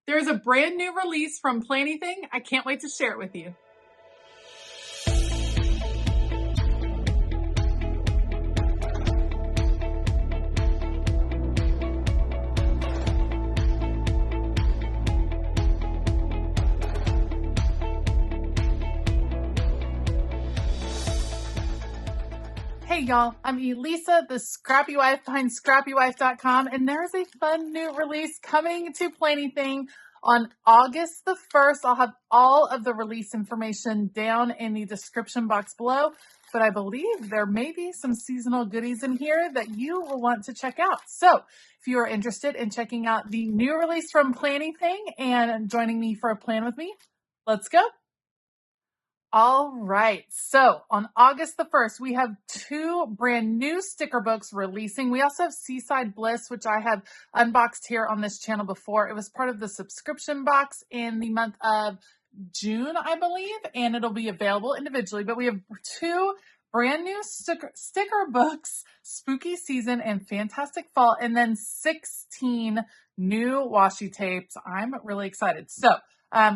There's a brand new release from Planything. I can't wait to share it with you. Hey y'all, I'm Elisa, the Scrappy Wife behind ScrappyWife.com, and there's a fun new release coming to Planything on August the 1st. I'll have all of the release information down in the description box below, but I believe there may be some seasonal goodies in here that you will want to check out. So if you are interested in checking out the new release from Planything and joining me for a plan with me, let's go. All right, so on August the 1st, we have 2 brand new sticker books releasing. We also have Seaside Bliss, which I have unboxed here on this channel before. It was part of the subscription box in the month of June, I believe, and it'll be available individually. But we have 2 brand new sticker books, Spooky Season and Fantastic Fall, and then 16 new washi tapes. I'm really excited. So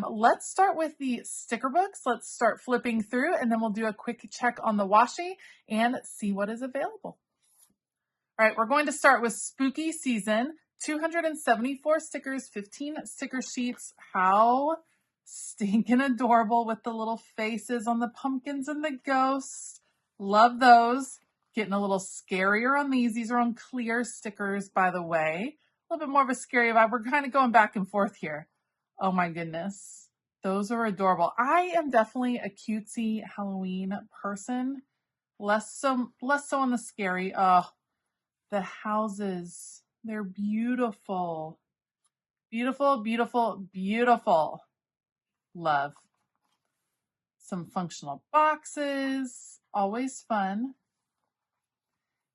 let's start with the sticker books. Let's start flipping through and then we'll do a quick check on the washi and see what is available. All right, we're going to start with Spooky Season, 274 stickers, 15 sticker sheets. How stinking adorable with the little faces on the pumpkins and the ghosts. Love those. Getting a little scarier on these. These are on clear stickers, by the way. A little bit more of a scary vibe. We're kind of going back and forth here. Oh my goodness. Those are adorable. I am definitely a cutesy Halloween person. Less so on the scary. Oh, the houses. They're beautiful. Beautiful, beautiful, beautiful. Love. Some functional boxes. Always fun.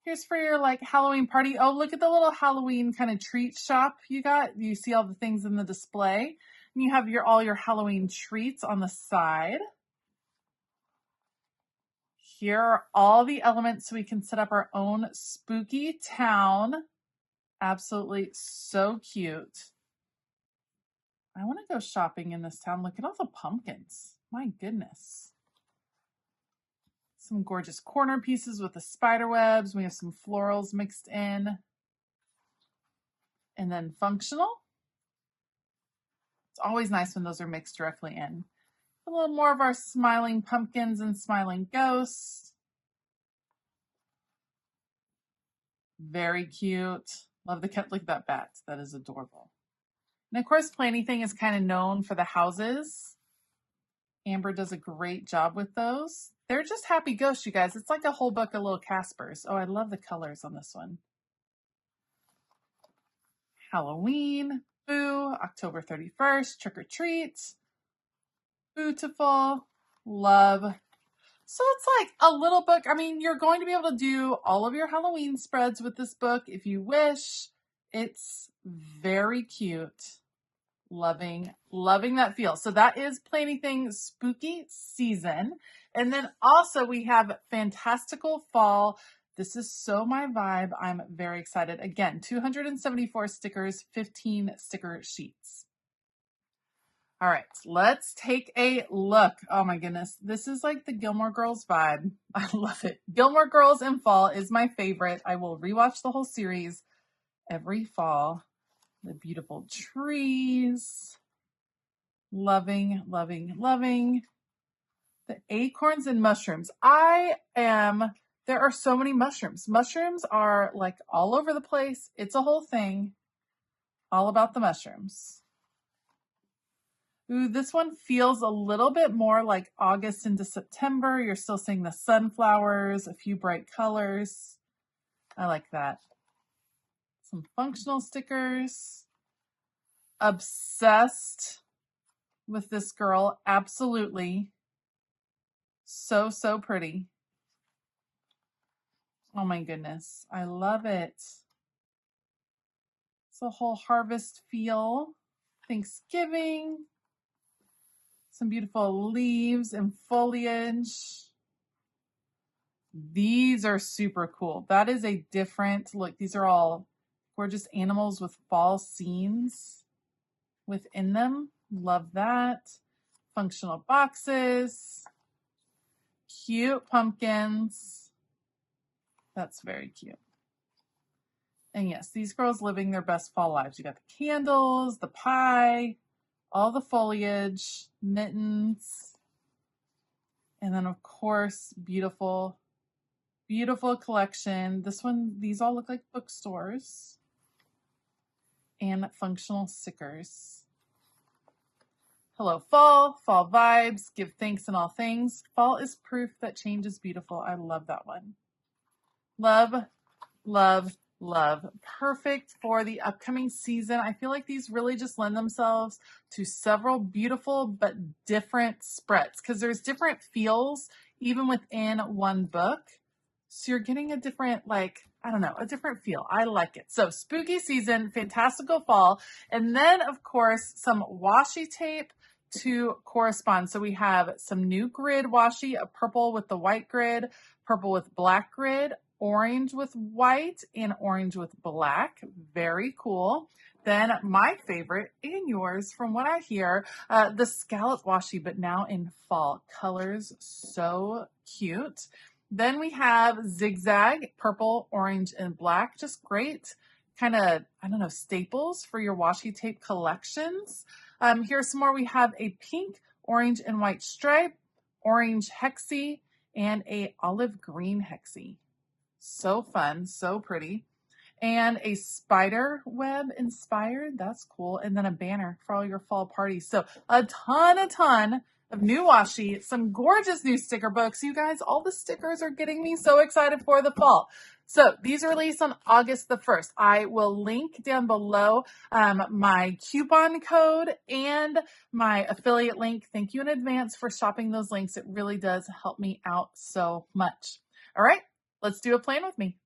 Here's for your like Halloween party. Oh, look at the little Halloween kind of treat shop you got. You see all the things in the display. And you have all your Halloween treats on the side. Here are all the elements so we can set up our own spooky town. Absolutely so cute. I want to go shopping in this town. Look at all the pumpkins. My goodness. Some gorgeous corner pieces with the spider webs. We have some florals mixed in. And then functional. It's always nice when those are mixed directly in. A little more of our smiling pumpkins and smiling ghosts. Very cute. Love the cat. Look at that bat. That is adorable. And of course, Planything is kind of known for the houses. Amber does a great job with those. They're just happy ghosts, you guys. It's like a whole book of little Caspers. Oh, I love the colors on this one. Halloween, Boo, October 31st, Trick or Treat, Beautiful, Love. So it's like a little book. I mean, you're going to be able to do all of your Halloween spreads with this book if you wish. It's very cute. Loving that feel. So that is Planything Spooky Season. And then also we have Fantastical Fall. This is so my vibe. I'm very excited. Again, 274 stickers, 15 sticker sheets. All right, let's take a look. Oh my goodness. This is like the Gilmore Girls vibe. I love it. Gilmore Girls in fall is my favorite. I will rewatch the whole series every fall. The beautiful trees. Loving, loving, loving. The acorns and mushrooms. There are so many mushrooms. Mushrooms are like all over the place. It's a whole thing. All about the mushrooms. Ooh, this one feels a little bit more like August into September. You're still seeing the sunflowers, a few bright colors. I like that. Some functional stickers. Obsessed with this girl. Absolutely. So, so pretty. Oh my goodness. I love it. It's a whole harvest feel. Thanksgiving. Some beautiful leaves and foliage. These are super cool. That is a different look. These are all gorgeous animals with fall scenes. within them. Love that. Functional boxes, cute pumpkins. That's very cute. And yes, these girls living their best fall lives. You got the candles, the pie, all the foliage, mittens, and then of course, beautiful, beautiful collection. This one, these all look like bookstores, and functional stickers. Hello, fall, fall vibes, give thanks in all things. Fall is proof that change is beautiful. I love that one. Love, love, love. Perfect for the upcoming season. I feel like these really just lend themselves to several beautiful but different spreads because there's different feels even within one book. So you're getting a different, like, I don't know, a different feel. I like it. So spooky season, fantastical fall, and then of course some washi tape to correspond. So we have some new grid washi, a purple with the white grid, purple with black grid, orange with white, and orange with black. Very cool. Then my favorite and yours, from what I hear, the scallop washi, but now in fall colors. So cute. Then we have zigzag, purple, orange, and black. Just great kind of, I don't know, staples for your washi tape collections. Here's some more. We have a pink, orange, and white stripe, orange hexie, and a olive green hexie. So fun, so pretty. And a spider web inspired. That's cool. And then a banner for all your fall parties. So a ton of new washi, some gorgeous new sticker books. You guys, all the stickers are getting me so excited for the fall. So these are released on August the 1st. I will link down below my coupon code and my affiliate link. Thank you in advance for shopping those links. It really does help me out so much. All right, let's do a plan with me.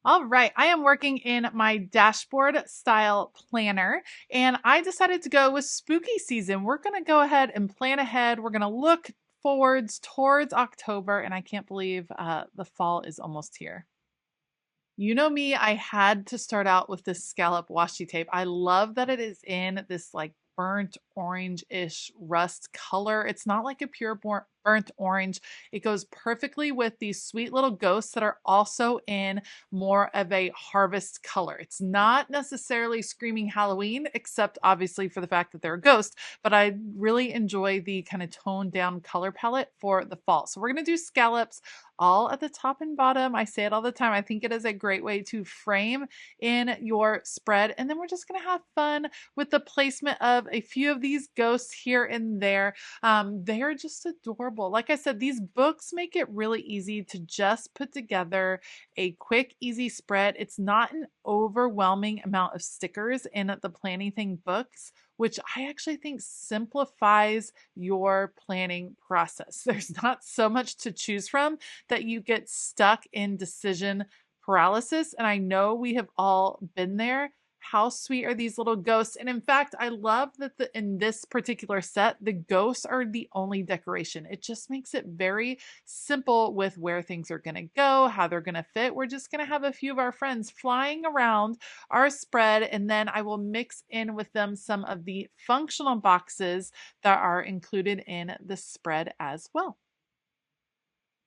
All right, I am working in my dashboard style planner, and I decided to go with spooky season. We're going to go ahead and plan ahead. We're going to look forwards towards October, and I can't believe the fall is almost here. You know me, I had to start out with this scallop washi tape. I love that it is in this like burnt orange-ish rust color. It's not like a pure burnt orange. It goes perfectly with these sweet little ghosts that are also in more of a harvest color. It's not necessarily screaming Halloween, except obviously for the fact that they're a ghost, but I really enjoy the kind of toned down color palette for the fall. So we're going to do scallops all at the top and bottom. I say it all the time. I think it is a great way to frame in your spread. And then we're just going to have fun with the placement of a few of these ghosts here and there. They are just adorable. Like I said, these books make it really easy to just put together a quick, easy spread. It's not an overwhelming amount of stickers in the Planything books, which I actually think simplifies your planning process. There's not so much to choose from that you get stuck in decision paralysis. And I know we have all been there. How sweet are these little ghosts? And in fact, I love that in this particular set, the ghosts are the only decoration. It just makes it very simple with where things are going to go, how they're going to fit. We're just going to have a few of our friends flying around our spread, and then I will mix in with them some of the functional boxes that are included in the spread as well.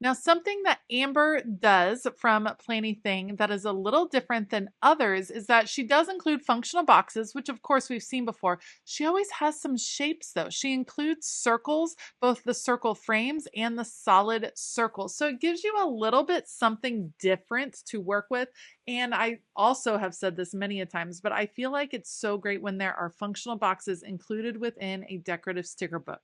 Now, something that Amber does from Planything that is a little different than others is that she does include functional boxes, which of course we've seen before. She always has some shapes though. She includes circles, both the circle frames and the solid circles. So it gives you a little bit something different to work with. And I also have said this many a times, but I feel like it's so great when there are functional boxes included within a decorative sticker book.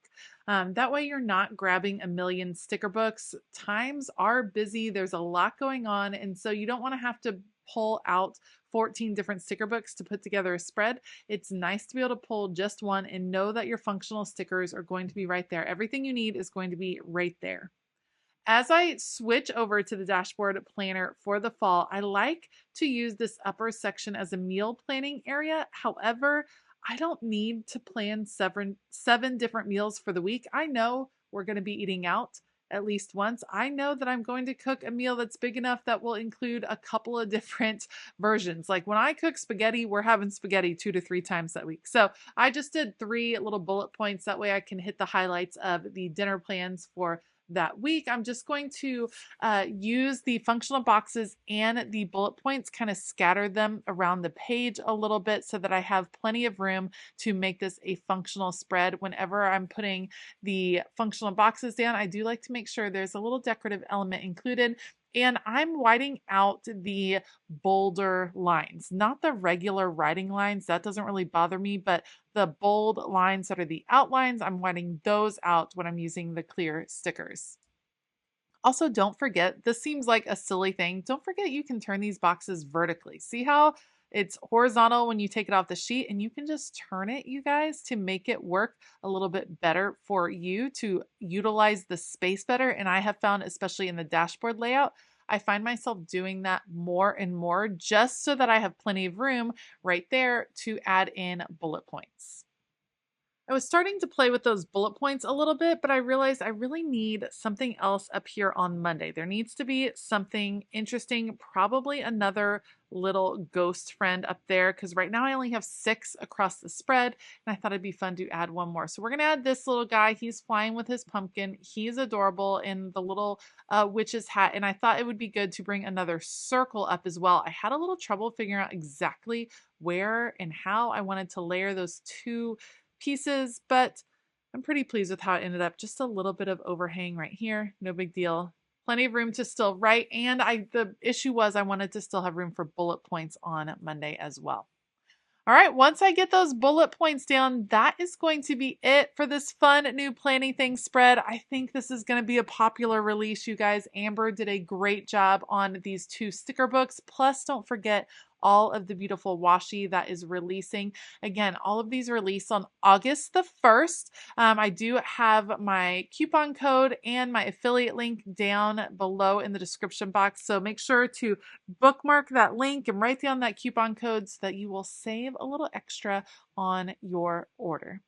That way you're not grabbing a million sticker books. Times are busy. There's a lot going on. And so you don't want to have to pull out 14 different sticker books to put together a spread. It's nice to be able to pull just one and know that your functional stickers are going to be right there. Everything you need is going to be right there. As I switch over to the dashboard planner for the fall, I like to use this upper section as a meal planning area. However, I don't need to plan seven different meals for the week. I know we're going to be eating out at least once, I know that I'm going to cook a meal that's big enough that will include a couple of different versions. Like when I cook spaghetti, we're having spaghetti 2 to 3 times that week. So I just did 3 little bullet points. That way I can hit the highlights of the dinner plans for that week. I'm just going to use the functional boxes and the bullet points, kind of scatter them around the page a little bit so that I have plenty of room to make this a functional spread. Whenever I'm putting the functional boxes down, I do like to make sure there's a little decorative element included. And I'm whiting out the bolder lines, not the regular writing lines. That doesn't really bother me, but the bold lines that are the outlines, I'm whiting those out when I'm using the clear stickers. Also, don't forget, this seems like a silly thing. Don't forget you can turn these boxes vertically. See how it's horizontal when you take it off the sheet, and you can just turn it, you guys, to make it work a little bit better for you to utilize the space better. And I have found, especially in the dashboard layout, I find myself doing that more and more just so that I have plenty of room right there to add in bullet points. I was starting to play with those bullet points a little bit, but I realized I really need something else up here on Monday. There needs to be something interesting, probably another little ghost friend up there, because right now I only have 6 across the spread, and I thought it'd be fun to add one more. So we're going to add this little guy. He's flying with his pumpkin. He's adorable in the little witch's hat, and I thought it would be good to bring another circle up as well. I had a little trouble figuring out exactly where and how I wanted to layer those 2 pieces, but I'm pretty pleased with how it ended up. Just a little bit of overhang right here. No big deal. Plenty of room to still write. And the issue was I wanted to still have room for bullet points on Monday as well. All right, once I get those bullet points down, that is going to be it for this fun new Planything spread. I think this is going to be a popular release, you guys. Amber did a great job on these 2 sticker books. Plus, don't forget all of the beautiful washi that is releasing. Again, all of these release on August the 1st. I do have my coupon code and my affiliate link down below in the description box. So make sure to bookmark that link and write down that coupon code so that you will save a little extra on your order.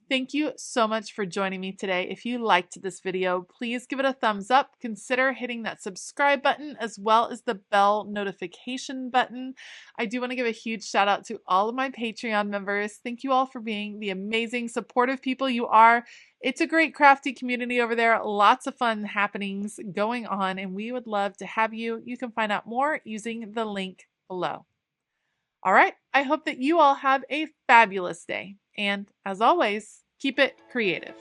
Thank you so much for joining me today. If you liked this video, please give it a thumbs up. Consider hitting that subscribe button as well as the bell notification button. I do want to give a huge shout out to all of my Patreon members. Thank you all for being the amazing, supportive people you are. It's a great crafty community over there. Lots of fun happenings going on, and we would love to have you. You can find out more using the link below. All right, I hope that you all have a fabulous day. And as always, keep it creative.